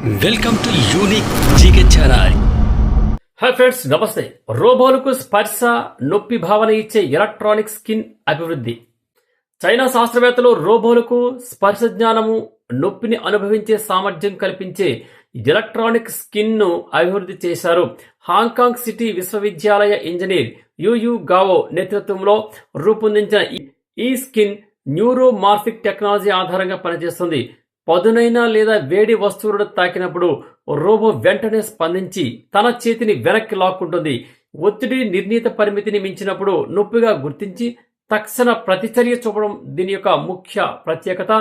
Welcome to unique GK channel. Hi friends, నమస్తే. రోబోలకు స్పర్శ నొప్పి భావన ఇచ్చే ఎలక్ట్రానిక్ స్కిన్ అభివృద్ధి. చైనా శాస్త్రవేత్తలు రోబోలకు స్పర్శ జ్ఞానము, నొప్పిని అనుభవించే సామర్థ్యం కల్పించే ఎలక్ట్రానిక్ స్కిన్ ను అభివృద్ధి చేశారు. హాంకాంగ్ సిటీ విశ్వవిద్యాలయ ఇంజనీర్ యుయు గావో నేతృత్వంలో రూపొందించిన ఈ స్కిన్ న్యూరోమార్ఫిక్ టెక్నాలజీ ఆధారంగా పనిచేస్తుంది. పదునైన లేదా వేడి వస్తువులను తాకినప్పుడు రోబో వెంటనే స్పందించి తన చేతిని వెనక్కి లాక్కుంటుంది. ఒత్తిడి నిర్ణీత పరిమితిని మించినప్పుడు నొప్పిగా గుర్తించి తక్షణ ప్రతిచర్య చూపడం దీని యొక్క ముఖ్య ప్రత్యేకత.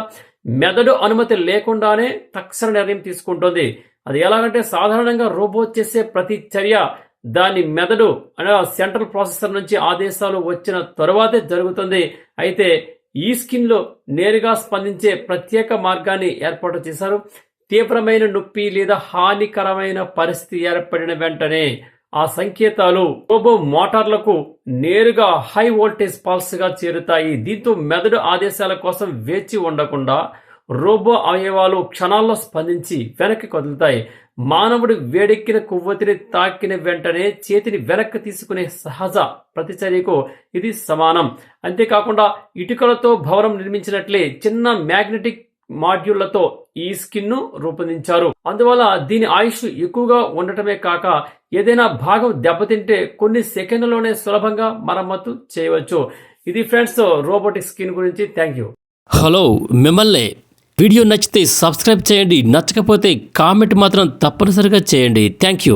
మెదడు అనుమతి లేకుండానే తక్షణ నిర్ణయం తీసుకుంటుంది. అది ఎలాగంటే, సాధారణంగా రోబో చేసే ప్రతి చర్య దాని మెదడు అనగా సెంట్రల్ ప్రాసెసర్ నుంచి ఆదేశాలు వచ్చిన తరువాతే జరుగుతుంది. అయితే ఈ స్కిన్ లో నేరుగా స్పందించే ప్రత్యేక మార్గాన్ని ఏర్పాటు చేశారు. తీవ్రమైన నొప్పి లేదా హానికరమైన పరిస్థితి ఏర్పడిన వెంటనే ఆ సంకేతాలు రోబో మోటార్లకు నేరుగా హై వోల్టేజ్ పల్స్ గా చేరుతాయి. దీంతో మెదడు ఆదేశాల కోసం వేచి ఉండకుండా రోబో అవయవాలు క్షణాల్లో స్పందించి వెనక్కి కదులుతాయి. మానవుడు వేడెక్కిన కొవ్వొత్తిని తాకిన వెంటనే చేతిని వెనక్కి తీసుకునే సహజ ప్రతిచర్యకు ఇది సమానం. అంతేకాకుండా ఇటుకలతో భవనం నిర్మించినట్లే చిన్న మ్యాగ్నెటిక్ మాడ్యూళ్లతో ఈ స్కిన్ ను రూపొందించారు. అందువల్ల దీని ఆయుష్ ఎక్కువగా ఉండటమే కాక ఏదైనా భాగం దెబ్బతింటే కొన్ని సెకండ్లలోనే సులభంగా మరమ్మతు చేయవచ్చు. ఇది ఫ్రెండ్స్ రోబోటిక్ స్కిన్ గురించి. Thank you. హలో, మిమ్మల్ని వీడియో నచ్చితే సబ్స్క్రైబ్ చేయండి, నచ్చకపోతే కామెంట్ మాత్రం తప్పనిసరిగా చేయండి. Thank you.